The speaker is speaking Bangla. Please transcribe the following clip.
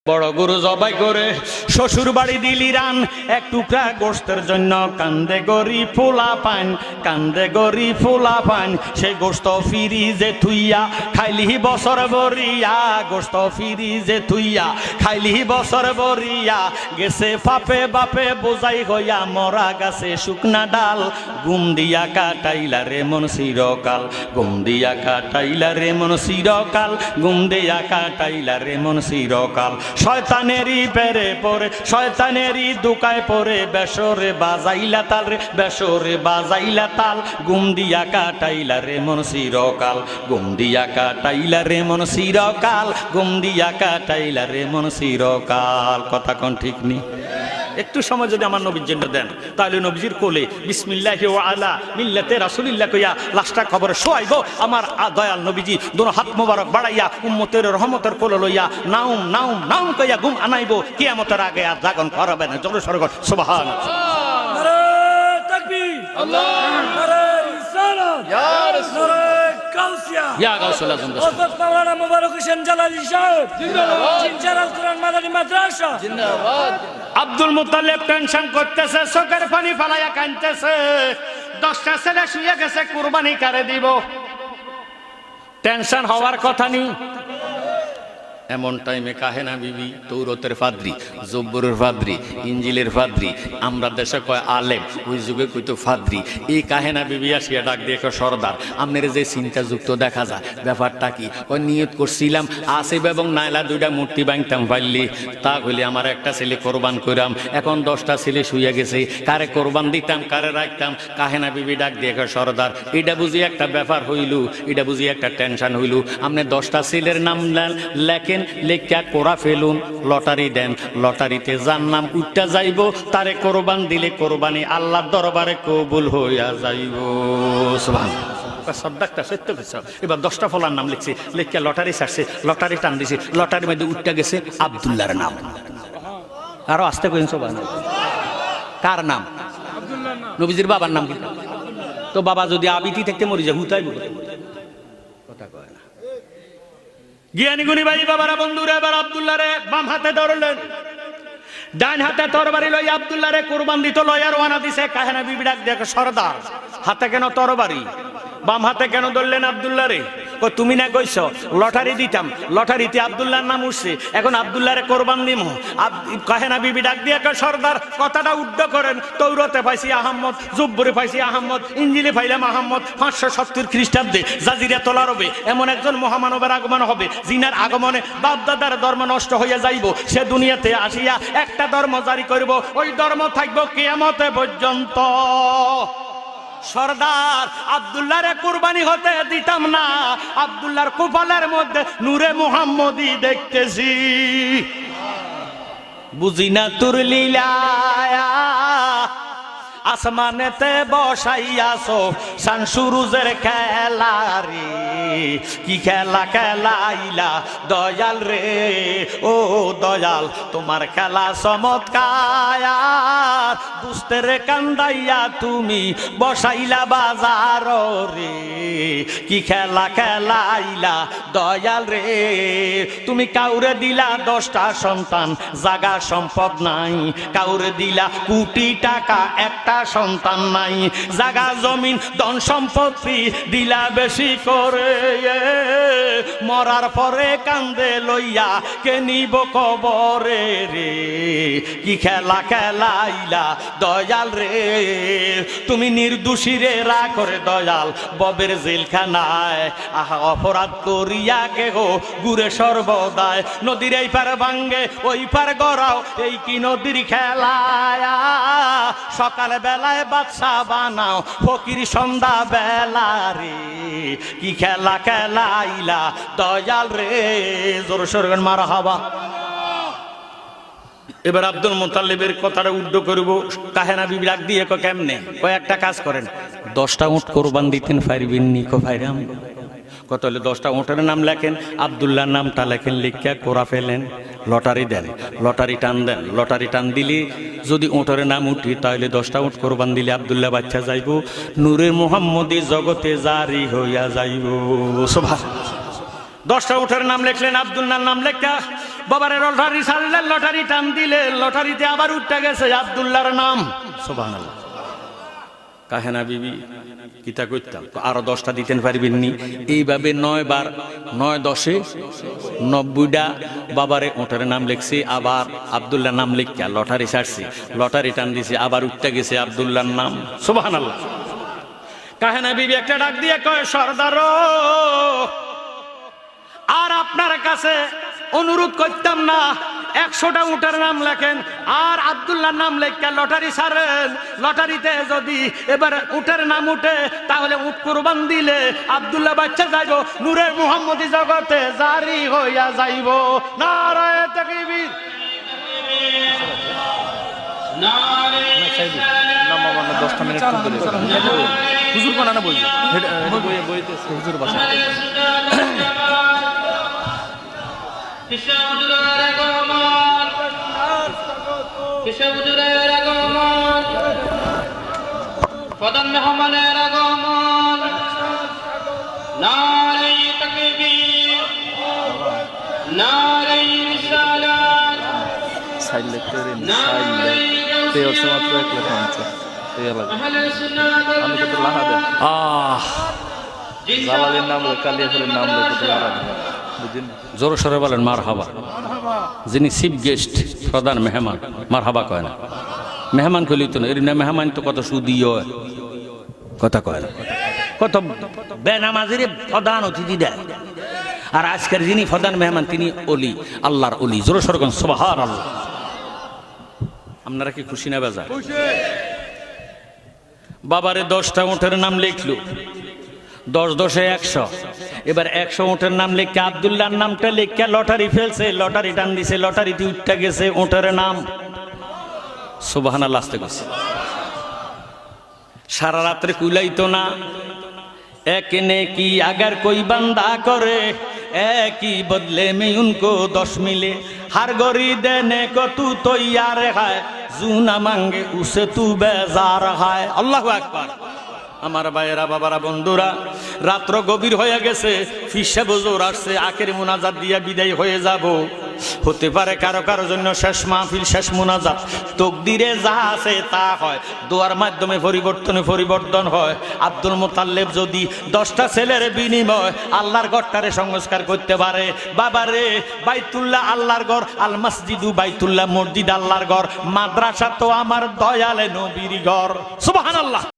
বড় গরু জবাই করে শ্বশুর বাড়ি দিলি রান, এক টুকরা গোস্তের জন্য কান্দে গরি ফোলা পান, কান্দে গরি ফোলা পান। সেই গোস্ত ফিরিজে থুইয়া খাইলি বছর বরিয়া, গোস্ত ফিরিজে থুইয়া খাইলি বছর বরিয়া। গেছে ফাপে বাপে বোঝাই হইয়া মরা গাছে শুকনা ডাল, গুম দিয়া কাটাইলা রে মন চিরকাল, গুম দিয়া কাটাইলা রে মন চিরকাল, গুম দিয়া কাটাইলা রে মন চিরকাল। শয়তানেরই পেরে পরে শয়তানেরই দুকায় পরে বেসরে বাজাইলা তাল রে, বেসরে বাজাইলা তাল। গুম দিয়া কাটাইলা রে মন চিরকাল, গুম দিয়া কাটাইলা রে মন চিরকাল, গুম দিয়া কাটাইলা রে মন চিরকাল। কথা কোন ঠিক নি? একটু সময় যদি আমার নবীর জন্য দেন তাহলে নবীজির কোলে বিসমিল্লাহি ওয়া আলা মিল্লাতে রাসূলিল্লাহ কইয়া লাশটা কবরে শোয়াইব। আমার দয়াল নবীজি দোনো হাত মোবারক বাড়াইয়া উম্মতের রহমতের কোলে লইয়া নাউম নাউম নাউম কইয়া ঘুম আনাইব। কিয়ামতের আগে আর জাগন করবে না। জোরে সরে কর সুবহানাল্লাহ। নারে তাকবীর, আল্লাহু নারে রিসালাত, ইয়া রাসূল, নারে কাউসিয়া, ইয়া গাউসুল আজম। হযরত মাওলানা মুবারক হোসেন জালালী সাহেব জিন্দাবাদ, জিনজারাল কুরআন মাদানী মাদ্রাসা জিন্দাবাদ। আব্দুল মুত্তালিব টেনশন করতেছে, চোখের পানি ফালাইয়া কাঁদতেছে। 10টা ছেলে শুয়ে গেছে, কুরবানি কারে দিব? টেনশন হওয়ার কথা নেই। এমন টাইমে কাহেনা বিবি তৌরতের ফাদ্রি, জব্বরের ফাদ্রি, ইঞ্জিলের ফাদ্রি, আমরা দেশে কয় আলেম, ওই যুগে কইতো ফাদ্রি। এই কাহেনা বিবি আসিয়া ডাক দিয়ে সর্দার, আপনার যে চিন্তাযুক্ত দেখা যায় ব্যাপারটা কি? ওই নিয়ত করছিলাম আসিফ এবং নাইলা দুইটা মূর্তি বাংতাম পারলি, তা হইলে আমার একটা ছেলে কোরবান কইরাম। এখন 10টা ছেলে শুয়ে গেছে, কারে কোরবান দিতাম কারে রাখতাম? কাহেনা বিবি ডাক দিয়ে সর্দার, এটা বুঝি একটা ব্যাপার হইল, এটা বুঝি একটা টেনশন হইল। আপনি 10টা ছেলের নাম লেখেন, লেখা কোরা ফেলুন, লটারি দেন, লটারিতে যার নাম উঠটা যাইব তারে কোরবান দিলে কোরবানি আল্লাহর দরবারে কবুল হইয়া যাইব। সুবহানাল্লাহ। সদ্দাকটা সত্য কিছু। এবার 10টা ফলার নাম লিখছে, লেখা লটারি ছাড়ছে, লটারি টান দিছে, লটারির মধ্যে উঠটা গেছে আব্দুল্লাহর নাম। আরো আসতে কইন সুবহানাল্লাহ। কার নাম? আব্দুল্লাহর নাম। নবীজির বাবার নাম কি? তো বাবা যদি আবিতি থেকে মরি যায় হুতাইব কথা কয় না। জ্ঞানী গুণী ভাই বাবারা বন্ধুরা, এবার আব্দুল্লাহ রে বাম হাতে ধরলেন, ডান হাতে তরবারি লই আব্দুল্লাহ রে কুরবান দিত লইয়া রওনা দিছে। কাহেনা বিবি ডাক দেখে সরদার, হাতে কেন তরবারি, বাম হাতে কেন ধরলেন আব্দুল্লাহ রে? ও তুমি না কইছো লটারি দিতাম, লটারিতে আব্দুল্লাহর নাম উঠছে, এখন আব্দুল্লাহ রে কোরবান দিম। কাহেনা বিবি ডাক দিয়ে সরদার কথাটা উদ্ধ করেন। তৌরতে পাইছি আহম্মদ, জব্বরে পাইছি আহম্মদ, ইঞ্জিলে পাইলাম আহম্মদ। 570 খ্রিস্টাব্দে জাজিরা তোলার হবে এমন একজন মহামানবের আগমন হবে, যিনার আগমনে বাপদাদার ধর্ম নষ্ট হইয়া যাইব। সে দুনিয়াতে আসিয়া একটা ধর্ম জারি করব, ওই ধর্ম থাকবো কিয়ামতে পর্যন্ত। সরদার আব্দুল্লাহরে কুরবানি হতে দিতাম না, আব্দুল্লাহর কপালের মধ্যে নূরে মুহাম্মদী দেখতেছি। বুঝি না তোর লীলা, আসমানেতে বসাইয়াছো শান সুরুজের খেলা রে, কি খেলা খেলাইলা দয়াল রে, ও দয়াল তোমার খেলা চমৎকার। দুস্তের কান্দাইয়া তুমি বসাইলা বাজার রে, কি খেলা খেলাইলা দয়াল রে। তুমি কাউরে দিলা 10টা সন্তান, জাগা সম্পদ নাই, কাউরে দিলা কোটি টাকা, একটা সন্তান নাই, জাগা জমিন ধন সম্পত্তি দিলা বেশি করে। মরার পরে কান্দে লইয়া কে নিব কবরে রে, কি খেলা খেলাইলা দয়াল রে। তুমি নির্দোষী রে রা করে দয়াল ববের জেলখানায়, আহা অপরাধ করিয়া কেহ ঘুরে সর্বদায়। নদীর এই পার ভাঙ্গে ওই পার গড়াও, এই কি নদীর খেলায়? সকালে বেলায় বাদশা বানাও, ফকির সন্ধ্যা বেলা রে, কি খেলা খেলাইলা দয়াল রে। জোর সোরে মারহাবা। এবার আব্দুল মুত্তালিবের কথাটা উদ্ধ করব। কাহেনা বিবি ডাক দিয়ে কেমনে? কয়েকটা কাজ করেন, 10টা উট কোরবান দিতেন পারবেন নি? ভাইরাম কত হলে 10টা উটের নাম লেখেন, আব্দুল্লাহর নামটা লেখেন, লিখা কোরা ফেলেন, লটারি দেন, লটারি টান দেন। লটারি টান দিলে যদি উটের নাম উঠি তাহলে 10টা উট কোরবান দিলে আব্দুল্লাহ বাচ্চা যাইব, নূরের মুহাম্মদী জগতে জারি হইয়া যাইব। সুবহানাল্লাহ। 10টা উটের নাম লেখলেন, আব্দুল্লাহর নাম লেখা বাবারে লটারি ছাড়লেন, লটারি টান দিলে লটারিতে আবার উঠতে গেছে আব্দুল্লাহর নাম। সুবহানাল্লাহ। কাহেনা বিবি কিতা করতাম, আরো 10টা দিতেন পারবেন নি? এইভাবে 9 বার 9 10 90টা বাবারে ওটার নাম লিখছি, আবার আব্দুল্লাহ নাম লিখা লটারি ছাড়ছি, লটারি টান দিছি, আবার উঠতে গেছে আব্দুল্লাহর নাম। সুবহানাল্লাহ। কাহেনা বিবি একটা ডাক দিয়ে কয়, সর্দার আর আপনার কাছে অনুরোধ করতাম না 100টা উটের নাম লেখেন আর আব্দুল্লাহর নাম লেখা লটারি ছাড়েন। লটারিতে যদি এবার উটের নাম উঠে তাহলে উট কুরবান দিলে আব্দুল্লাহ বাচ্চা যাইব, নূরের মুহাম্মদী জগতে জারি হইয়া যাইব। নারায়ে তাকবীর। হুজুর বানানো বই হুজুর বাসা প্রধান মেহমানের আগমন, নারায়ে তাকবীর, নারায়ে রিসালাত, সাইলে করে সাইলে তেও মাত্র এক লেখা আছে এই আলাদা আমি কত লাহা দেয় জালালের নাম লে কালিয়াপুরের নাম লে কত লাহা দেয় বুঝেন। জোরে সরে বলেন মারহাবা। যিনি চিফ গেস্ট, প্রধান মেহমান, মারহাবা কয় না, মেহমান কইলি তো না, এর না মেহমান তো কত সুদীয় কথা কয় না, কত বেনামাজির প্রধান অতিথি দেয়। আর আজকের যিনি প্রধান মেহমান তিনি অলি, আল্লাহর অলি। জোরে সরে কোন সুবহানাল্লাহ। আপনারা কি খুশি না বেজার? বাবারে 10টা উটের নাম লিখলো, 10 10 100। এবার 100 উটের নাম লিখে আব্দুল্লাহর নামটা লিখে লটারি ফেলছে, লটারি টান দিছে, লটারিতে উঠতে গেছে উটের নাম। সুবহানাল্লাহ। আসতে গেছে, সারা রাত্রে কুলাইতো না। এক নেকি अगर कोई बंदा करे एक ही बदले में उनको 10 मिले, हर गरी देने को तू तैयार है, जू ना मांगे उसे तू बेजार है। अल्लाहु আকবার। আমার ভাইয়েরা, বাবারা, বন্ধুরা, রাত্র গভীর হয়ে গেছে, ফিসা বুজুর আসছে, আখের মুনাজাত দিয়া বিদায় হয়ে যাব। হতে পারে কারো কারো জন্য শেষ মাহফিল, শেষ মুনাজাত। তকদিরে যা আছে তা হয়, দোয়ার মাধ্যমে পরিবর্তন হয়। আব্দুল মুতাল্লিব যদি 10টা ছেলের বিনিময় আল্লাহর ঘরটারে সংস্কার করতে পারে, বাবারে বাইতুল্লাহ আল্লাহর ঘর, আল মসজিদু বাইতুল্লাহ মসজিদ আল্লাহর ঘর, মাদ্রাসা তো আমার দয়ালে নবীর ঘর। সুবহানাল্লাহ।